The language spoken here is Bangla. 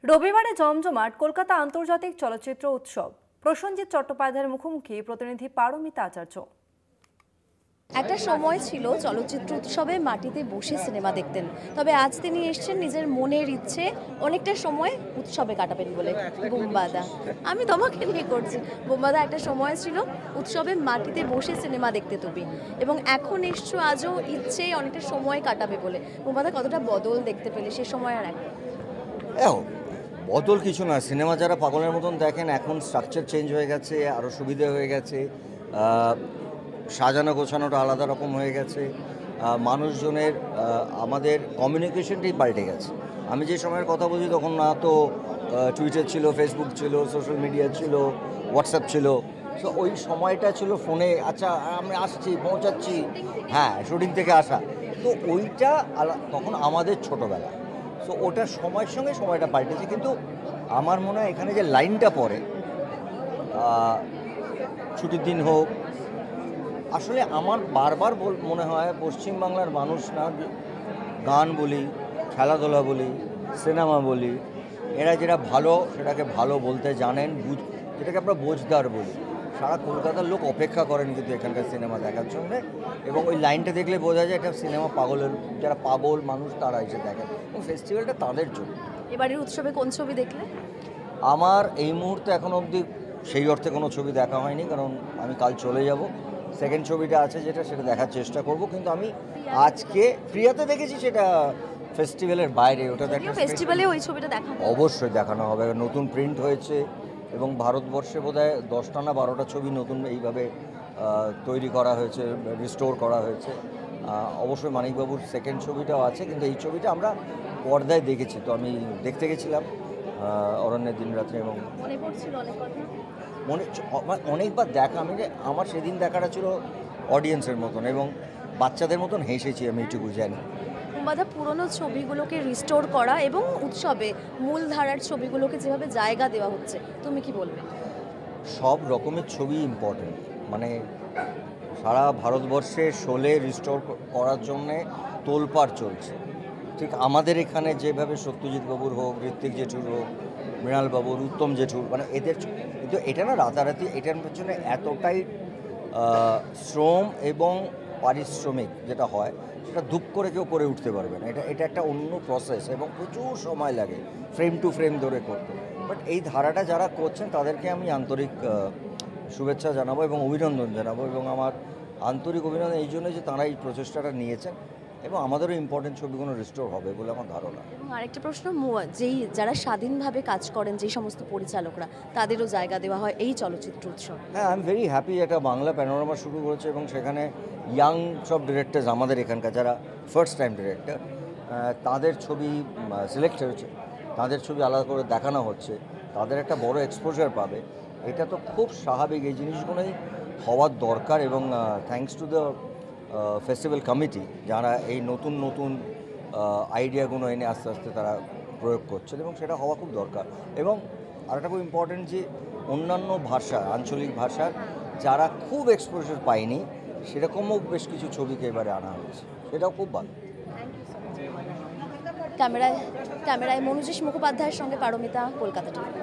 রবিবারে জমজমাট কলকাতা আন্তর্জাতিক চলচ্চিত্র উৎসব। প্রসেনজিৎ চট্টোপাধ্যায়ের মুখোমুখি প্রতিনিধি পারমিতা আচার্য। একটা সময় ছিল চলচ্চিত্র উৎসবে মাটিতে বসে সিনেমা দেখতেন, তবে আজ তিনি এসেছেন নিজের মনের ইচ্ছে অনেকটা সময় উৎসবে কাটাবেন বলে। বোম্বাদা, আমি তোমাকে নিয়ে করছি। বোম্বাদা, একটা সময় ছিল উৎসবে মাটিতে বসে সিনেমা দেখতে তুমি, এবং এখন এসছো আজও ইচ্ছে অনেকটা সময় কাটাবে বলে। বোম্বাদা, কতটা বদল দেখতে পেলে সে সময় আর এখন? বদল কিছু না, সিনেমা যারা পাগলের মতন দেখেন এখন স্ট্রাকচার চেঞ্জ হয়ে গেছে, আরও সুবিধা হয়ে গেছে, সাজানো গোছানোটা আলাদা রকম হয়ে গেছে, মানুষজনের আমাদের কমিউনিকেশনটাই পাল্টে গেছে। আমি যে সময়ের কথা বলছি তখন না তো টুইটার ছিল, ফেসবুক ছিল, সোশ্যাল মিডিয়া ছিল, হোয়াটসঅ্যাপ ছিল। সো ওই সময়টা ছিল ফোনে, আচ্ছা আমি আসছি, পৌঁছাচ্ছি, হ্যাঁ শুটিং থেকে আসা। তো ওইটা তখন আমাদের ছোটোবেলা। সো ওটা সময়ের সঙ্গে সময়টা পাল্টেছে, কিন্তু আমার মনে হয় এখানে যে লাইনটা পড়ে ছুটির দিন হোক, আসলে আমার বারবার মনে হয় পশ্চিমবাংলার মানুষ না, গান বলি, খেলাধুলা বলি, সিনেমা বলি, এরা যেটা ভালো সেটাকে ভালো বলতে জানেন, যেটাকে আমরা বোঝদার বলি। সারা কলকাতার লোক অপেক্ষা করেন কিন্তু এখানকার সিনেমা দেখার জন্যে, এবং ওই লাইনটা দেখলে বোঝা যায় এটা সিনেমা পাগলের, যারা পাগল মানুষ তারা এসে দেখেন, এবং ফেস্টিভ্যালটা তাদের জন্য। এবারের উৎসবে কোন ছবি দেখলে? আমার এই মুহূর্তে এখনও অবধি সেই অর্থে কোনো ছবি দেখা হয়নি, কারণ আমি কাল চলে যাব। সেকেন্ড ছবিটা আছে সেটা দেখার চেষ্টা করব, কিন্তু আমি আজকে প্রিয়াতে দেখেছি, সেটা ফেস্টিভ্যালের বাইরে। ওটা ফেস্টিভ্যালে ওই ছবিটা দেখা অবশ্যই দেখানো হবে। নতুন প্রিন্ট হয়েছে, এবং ভারতবর্ষে বোধহয় 10টা না 12টা ছবি নতুন এইভাবে তৈরি করা হয়েছে, রিস্টোর করা হয়েছে। অবশ্যই মানিকবাবুর সেকেন্ড ছবিটাও আছে, কিন্তু এই ছবিটা আমরা পর্দায় দেখেছি। তো আমি দেখতে গেছিলাম অরণ্যের দিন রাত্রে, এবং অনেকবার দেখা। আমার সেদিন দেখাটা ছিল অডিয়েন্সের মতন, এবং বাচ্চাদের মতন হেসেছি আমি, এইটুকু জানি। বোম্বাদা, পুরনো ছবিগুলোকে রিস্টোর করা এবং উৎসবে মূল ধারার ছবিগুলোকে যেভাবে জায়গা দেওয়া হচ্ছে, তুমি কি বলবে? সব রকমের ছবি ইম্পর্টেন্ট, মানে সারা ভারতবর্ষে শোলে রিস্টোর করার জন্যে তোলপাড় চলছে। ঠিক আমাদের এখানে যেভাবে সত্যজিৎ বাবুর হোক, ঋত্বিক জেঠুর হোক, মৃণাল বাবুর, উত্তম জেঠুর, মানে এদের, কিন্তু এটা না রাতারাতি, এটার পেছনে এতটাই শ্রম এবং পারিশ্রমিক যেটা হয় সেটা ধূপ করে কেউ করে উঠতে পারবে না। এটা একটা অন্য প্রসেস, এবং প্রচুর সময় লাগে ফ্রেম টু ফ্রেম ধরে করতে। বাট এই ধারাটা যারা করছেন তাদেরকে আমি আন্তরিক শুভেচ্ছা জানাবো এবং অভিনন্দন জানাবো, এবং আমার আন্তরিক অভিনন্দন এই জন্য যে তারা এই প্রচেষ্টাটা নিয়েছেন, এবং আমাদেরও ইম্পর্টেন্ট ছবিগুলো রিস্টোর হবে বলে আমার ধারণা। এবং আরেকটা প্রশ্ন, যারা স্বাধীনভাবে কাজ করেন, যেই সমস্ত পরিচালকরা, তাদেরও জায়গা দেওয়া হয় এই চলচ্চিত্র উৎসব। হ্যাঁ, আই এম ভেরি হ্যাপি। একটা বাংলা প্যানোরামা শুরু করেছে, এবং সেখানে ইয়াং সব ডিরেক্টরস, আমাদের এখানকার যারা ফার্স্ট টাইম ডিরেক্টর, তাদের ছবি সিলেক্ট হয়েছে, তাদের ছবি আলাদা করে দেখানো হচ্ছে, তাদের একটা বড় এক্সপোজার পাবে। এটা তো খুব স্বাভাবিক, এই জিনিসগুলোই হওয়ার দরকার, এবং thanks to the festival committee যারা এই নতুন নতুন আইডিয়াগুলো এনে আস্তে আস্তে তারা প্রয়োগ করছেন, এবং সেটা হওয়া খুব দরকার। এবং আরেকটা খুব ইম্পর্টেন্ট যে অন্যান্য ভাষা, আঞ্চলিক ভাষার যারা খুব এক্সপোজার পায়নি, সেরকমও বেশ কিছু ছবিকে এবারে আনা হয়েছে, সেটাও খুব ভালো। ক্যামেরায় মনোজেশ মুখোপাধ্যায়ের সঙ্গে পারমিতা, কলকাতা টিভি।